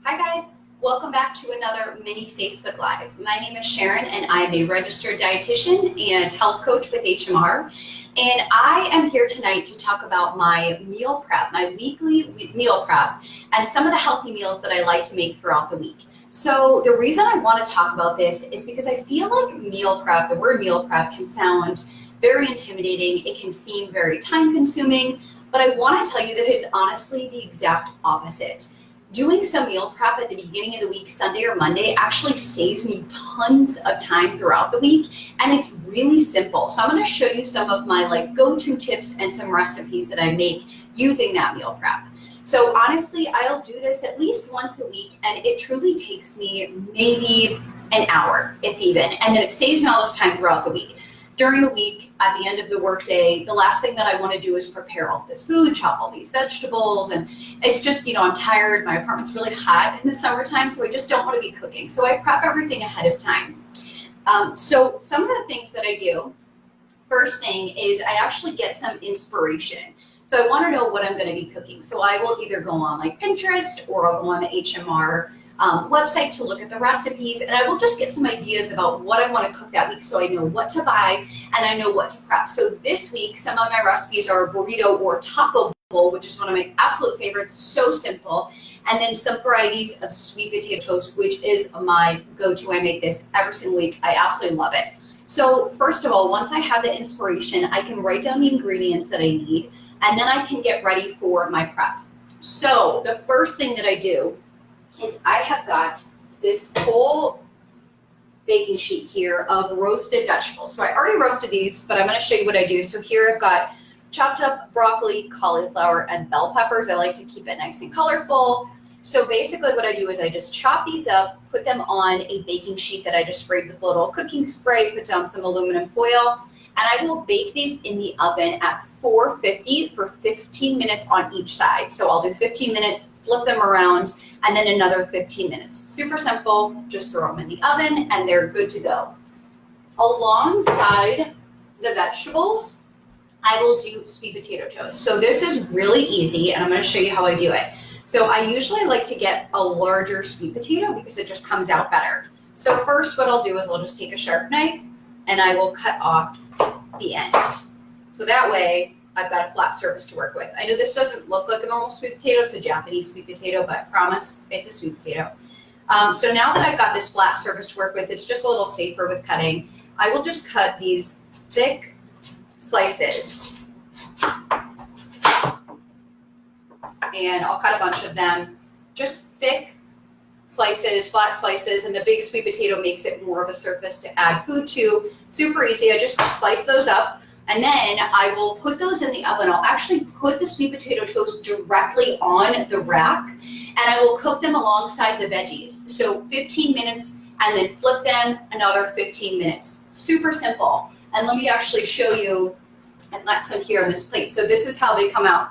Hi guys, welcome back to another mini Facebook Live. My name is Sharon and I am a registered dietitian and health coach with HMR. And I am here tonight to talk about my meal prep, my weekly meal prep, and some of the healthy meals that I like to make throughout the week. So the reason I want to talk about this is because I feel like meal prep, the word meal prep can sound very intimidating. It can seem very time consuming, but I want to tell you that it is honestly the exact opposite. Doing some meal prep at the beginning of the week, Sunday or Monday, actually saves me tons of time throughout the week, and it's really simple. So I'm going to show you some of my go-to tips and some recipes that I make using that meal prep. So honestly, I'll do this at least once a week, and it truly takes me maybe an hour, if even, and then it saves me all this time throughout the week. During the week, at the end of the workday, the last thing that I want to do is prepare all this food, chop all these vegetables, and it's just, I'm tired. My apartment's really hot in the summertime, so I just don't want to be cooking. So I prep everything ahead of time. So some of the things that I do, first thing is I actually get some inspiration. So I want to know what I'm going to be cooking. So I will either go on Pinterest or I'll go on the HMR website to look at the recipes, and I will just get some ideas about what I want to cook that week so I know what to buy and I know what to prep. So this week, some of my recipes are burrito or taco bowl, which is one of my absolute favorites, so simple, and then some varieties of sweet potato toast, which is my go-to. I make this every single week. I absolutely love it. So first of all, once I have the inspiration, I can write down the ingredients that I need, and then I can get ready for my prep. So the first thing that I do is I have got this whole baking sheet here of roasted vegetables. So I already roasted these, but I'm going to show you what I do. So here I've got chopped up broccoli, cauliflower, and bell peppers. I like to keep it nice and colorful. So basically what I do is I just chop these up, put them on a baking sheet that I just sprayed with a little cooking spray, put down some aluminum foil, and I will bake these in the oven at 450 for 15 minutes on each side. So I'll do 15 minutes, flip them around, and then another 15 minutes. Super simple, just throw them in the oven and they're good to go. Alongside the vegetables, I will do sweet potato toast. So this is really easy, and I'm gonna show you how I do it. So I usually like to get a larger sweet potato because it just comes out better. So first what I'll do is I'll just take a sharp knife and I will cut off the ends. So that way I've got a flat surface to work with. I know this doesn't look like a normal sweet potato, it's a Japanese sweet potato, but I promise it's a sweet potato. So now that I've got this flat surface to work with, it's just a little safer with cutting. I will just cut these thick slices. And I'll cut a bunch of them, just thick slices, flat slices, and the big sweet potato makes it more of a surface to add food to. Super easy, I just slice those up. And then I will put those in the oven. I'll actually put the sweet potato toast directly on the rack, and I will cook them alongside the veggies. So 15 minutes, and then flip them another 15 minutes. Super simple. And let me actually show you, I've got some here on this plate. So this is how they come out.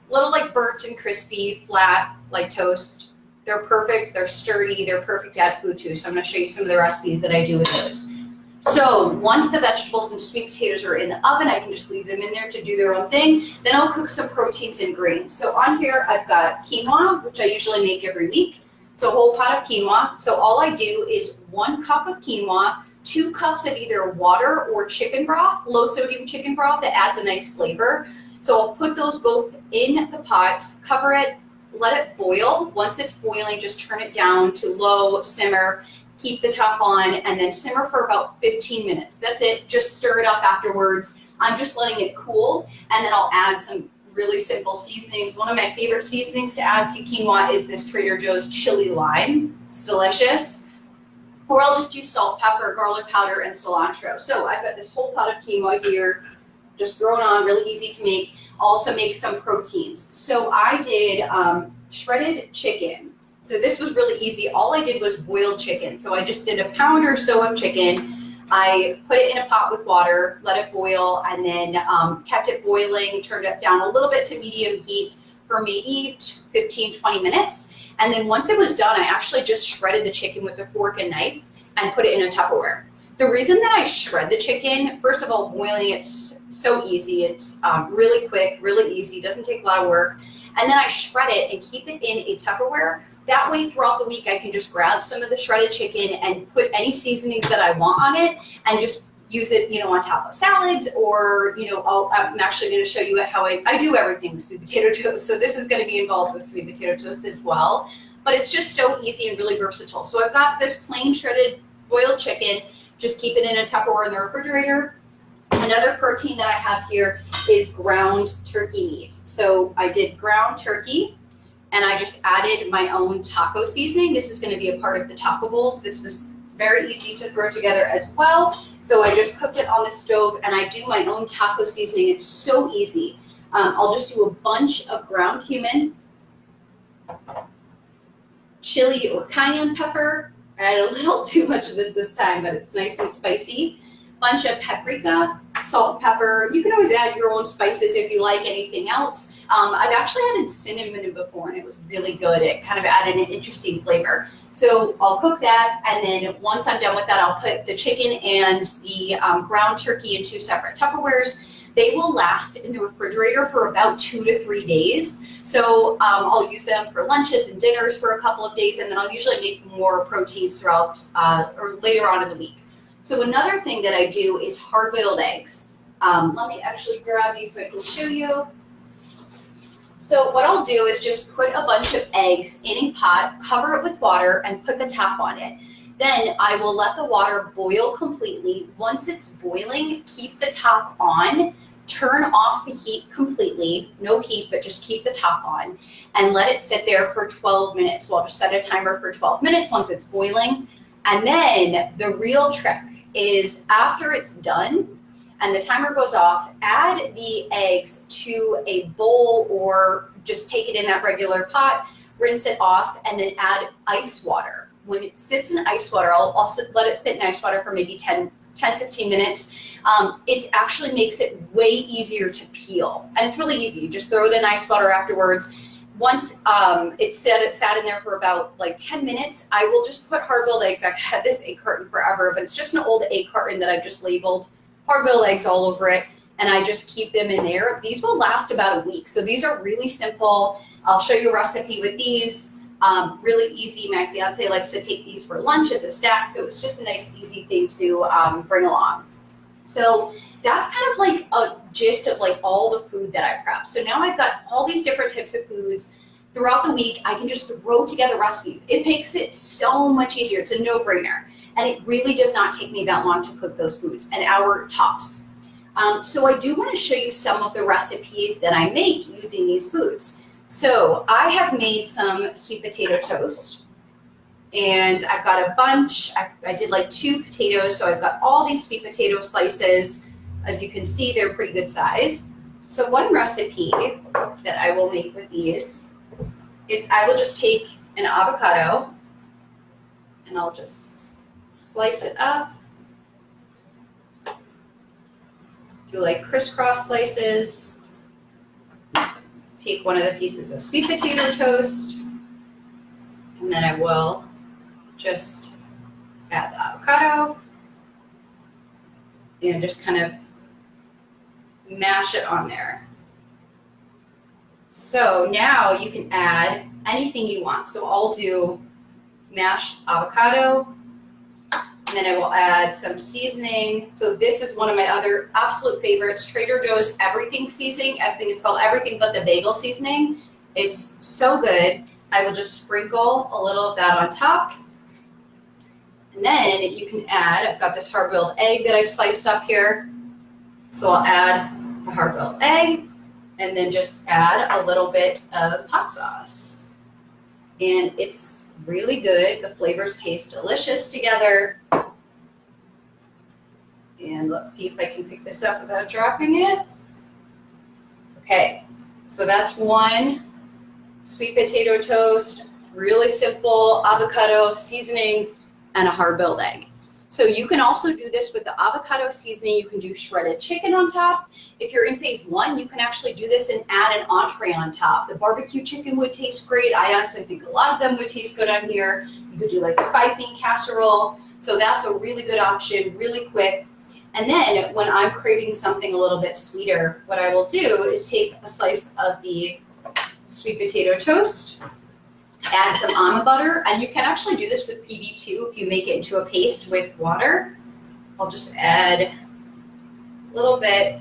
A little burnt and crispy, flat, like toast. They're perfect, they're sturdy, they're perfect to add food to. So I'm gonna show you some of the recipes that I do with those. So once the vegetables and sweet potatoes are in the oven, I can just leave them in there to do their own thing. Then I'll cook some proteins and grains. So on here, I've got quinoa, which I usually make every week. So a whole pot of quinoa. So all I do is 1 cup of quinoa, 2 cups of either water or chicken broth, low sodium chicken broth that adds a nice flavor. So I'll put those both in the pot, cover it, let it boil. Once it's boiling, just turn it down to low, simmer, keep the top on, and then simmer for about 15 minutes. That's it. Just stir it up afterwards. I'm just letting it cool, and then I'll add some really simple seasonings. One of my favorite seasonings to add to quinoa is this Trader Joe's chili lime. It's delicious. Or I'll just use salt, pepper, garlic powder, and cilantro. So I've got this whole pot of quinoa here, just thrown on, really easy to make. Also make some proteins. So I did shredded chicken. So this was really easy. All I did was boiled chicken. So I just did a pound or so of chicken. I put it in a pot with water, let it boil, and then kept it boiling, turned it down a little bit to medium heat for maybe 15, 20 minutes. And then once it was done, I actually just shredded the chicken with a fork and knife and put it in a Tupperware. The reason that I shred the chicken, first of all, boiling it's so easy. It's really quick, really easy, doesn't take a lot of work. And then I shred it and keep it in a Tupperware That way throughout the week, I can just grab some of the shredded chicken and put any seasonings that I want on it and just use it, on top of salads, or, I'm actually going to show you how I do everything with sweet potato toast. So this is going to be involved with sweet potato toast as well. But it's just so easy and really versatile. So I've got this plain shredded boiled chicken. Just keep it in a Tupperware in the refrigerator. Another protein that I have here is ground turkey meat. So I did ground turkey, and I just added my own taco seasoning. This is going to be a part of the taco bowls. This was very easy to throw together as well. So I just cooked it on the stove, and I do my own taco seasoning. It's so easy. I'll just do a bunch of ground cumin, chili or cayenne pepper. I had a little too much of this time, but it's nice and spicy. Bunch of paprika, salt, pepper. You can always add your own spices if you like anything else. I've actually added cinnamon in before, and it was really good. It kind of added an interesting flavor. So I'll cook that, and then once I'm done with that, I'll put the chicken and the ground turkey in 2 separate Tupperwares. They will last in the refrigerator for about 2 to 3 days. So I'll use them for lunches and dinners for a couple of days, and then I'll usually make more proteins throughout or later on in the week. So another thing that I do is hard-boiled eggs. Let me actually grab these so I can show you. So what I'll do is just put a bunch of eggs in a pot, cover it with water, and put the top on it. Then I will let the water boil completely. Once it's boiling, keep the top on, turn off the heat completely, no heat, but just keep the top on, and let it sit there for 12 minutes. So I'll just set a timer for 12 minutes once it's boiling. And then the real trick is after it's done and the timer goes off, add the eggs to a bowl or just take it in that regular pot, rinse it off, and then add ice water. When it sits in ice water, I'll let it sit in ice water for maybe 10-15 minutes. It actually makes it way easier to peel. And it's really easy. You just throw it in ice water afterwards. Once it sat in there for about like 10 minutes, I will just put hard-boiled eggs. I've had this egg carton forever, but it's just an old egg carton that I've just labeled hard-boiled eggs all over it, and I just keep them in there. These will last about a week. So these are really simple. I'll show you a recipe with these. Really easy. My fiance likes to take these for lunch as a snack, so it's just a nice, easy thing to bring along. So that's kind of like a gist of like all the food that I prep. So now I've got all these different types of foods. Throughout the week, I can just throw together recipes. It makes it so much easier. It's a no-brainer. And it really does not take me that long to cook those foods, an hour tops. So I do want to show you some of the recipes that I make using these foods. So I have made some sweet potato toast, and I've got a bunch. I did like 2 potatoes, so I've got all these sweet potato slices. As you can see, they're pretty good size. So one recipe that I will make with these is I will just take an avocado, and I'll just slice it up, do like crisscross slices. Take one of the pieces of sweet potato toast, and then I will just add the avocado and just kind of mash it on there. So now you can add anything you want. So I'll do mashed avocado, and then I will add some seasoning. So this is one of my other absolute favorites, Trader Joe's everything seasoning. I think it's called everything but the bagel seasoning. It's so good. I will just sprinkle a little of that on top. And then you can add, I've got this hard-boiled egg that I've sliced up here. So I'll add the hard-boiled egg, and then just add a little bit of hot sauce. And it's really good. The flavors taste delicious together. And let's see if I can pick this up without dropping it. Okay, so that's one sweet potato toast, really simple avocado seasoning, and a hard-boiled egg. So you can also do this with the avocado seasoning. You can do shredded chicken on top. If you're in phase 1, you can actually do this and add an entree on top. The barbecue chicken would taste great. I honestly think a lot of them would taste good on here. You could do like a 5-bean casserole. So that's a really good option, really quick. And then when I'm craving something a little bit sweeter, what I will do is take a slice of the sweet potato toast, Add some almond butter, and you can actually do this with PB too if you make it into a paste with water. I'll just add a little bit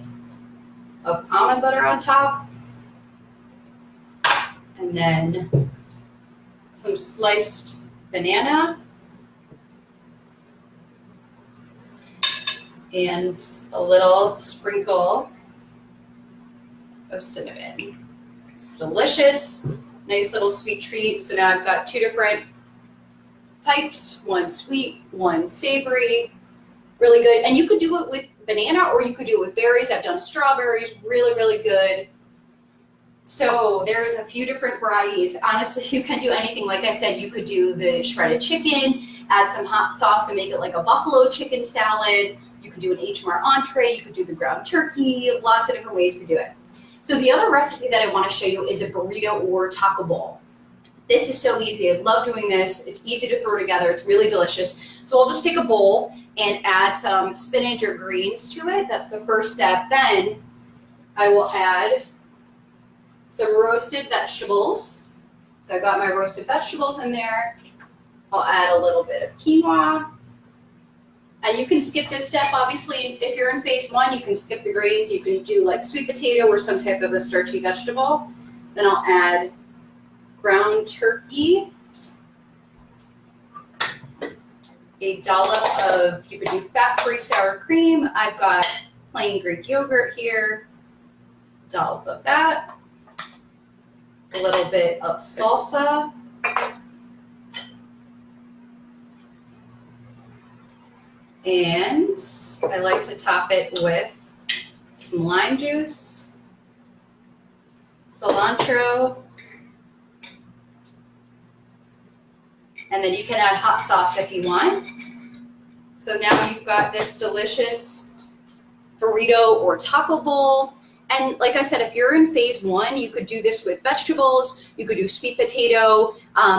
of almond butter on top, and then some sliced banana, and a little sprinkle of cinnamon. It's delicious, nice little sweet treat. So now I've got two different types, one sweet, one savory, really good. And you could do it with banana or you could do it with berries. I've done strawberries, really, really good. So there's a few different varieties. Honestly, you can do anything. Like I said, you could do the shredded chicken, add some hot sauce and make it like a buffalo chicken salad. You could do an HMR entree. You could do the ground turkey, lots of different ways to do it. So the other recipe that I want to show you is a burrito or taco bowl. This is so easy. I love doing this. It's easy to throw together. It's really delicious. So I'll just take a bowl and add some spinach or greens to it. That's the first step. Then I will add some roasted vegetables. So I got my roasted vegetables in there. I'll add a little bit of quinoa. And you can skip this step. Obviously, if you're in phase one, you can skip the greens. You can do like sweet potato or some type of a starchy vegetable. Then I'll add ground turkey, a dollop of, you could do fat-free sour cream. I've got plain Greek yogurt here, dollop of that, a little bit of salsa, and I like to top it with some lime juice, cilantro, and then you can add hot sauce if you want. So now you've got this delicious burrito or taco bowl. And like I said, if you're in phase one, you could do this with vegetables, you could do sweet potato,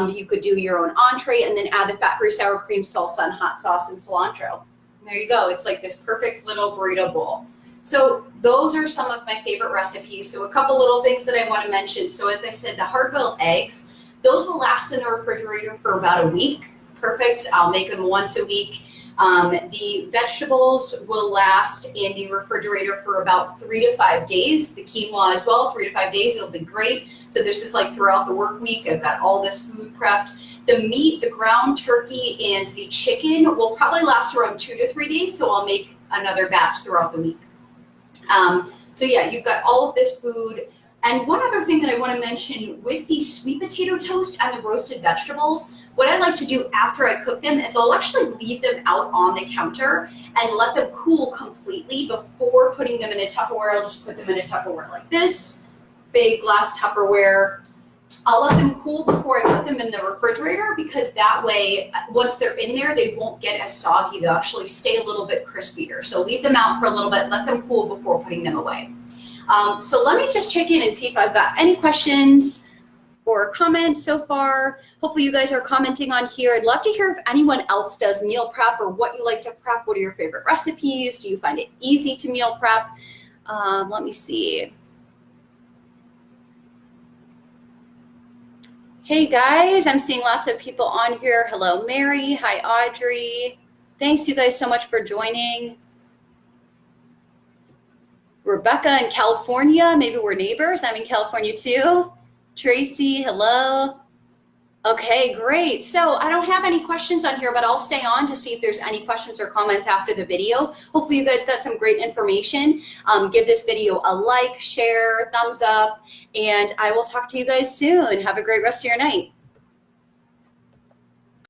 you could do your own entree, and then add the fat-free sour cream, salsa, and hot sauce, and cilantro. And there you go. It's like this perfect little burrito bowl. So those are some of my favorite recipes. So a couple little things that I want to mention. So as I said, the hard-boiled eggs, those will last in the refrigerator for about a week. Perfect. I'll make them once a week. The vegetables will last in the refrigerator for about 3 to 5 days. The quinoa as well, 3 to 5 days. It'll be great. So this is like throughout the work week. I've got all this food prepped. The meat, the ground turkey, and the chicken will probably last around 2 to 3 days. So I'll make another batch throughout the week. So yeah, you've got all of this food. And one other thing that I want to mention with the sweet potato toast and the roasted vegetables, what I like to do after I cook them is I'll actually leave them out on the counter and let them cool completely before putting them in a Tupperware. I'll just put them in a Tupperware like this, big glass Tupperware. I'll let them cool before I put them in the refrigerator because that way, once they're in there, they won't get as soggy. They'll actually stay a little bit crispier. So leave them out for a little bit, let them cool before putting them away. So let me just check in and see if I've got any questions or comments so far. Hopefully you guys are commenting on here. I'd love to hear if anyone else does meal prep or what you like to prep. What are your favorite recipes? Do you find it easy to meal prep? Let me see. Hey guys, I'm seeing lots of people on here. Hello, Mary. Hi, Audrey. Thanks you guys so much for joining. Rebecca in California, maybe we're neighbors. I'm in California too. Tracy, hello. Okay, great. So I don't have any questions on here, but I'll stay on to see if there's any questions or comments after the video. Hopefully you guys got some great information. Give this video a like, share, thumbs up, and I will talk to you guys soon. Have a great rest of your night.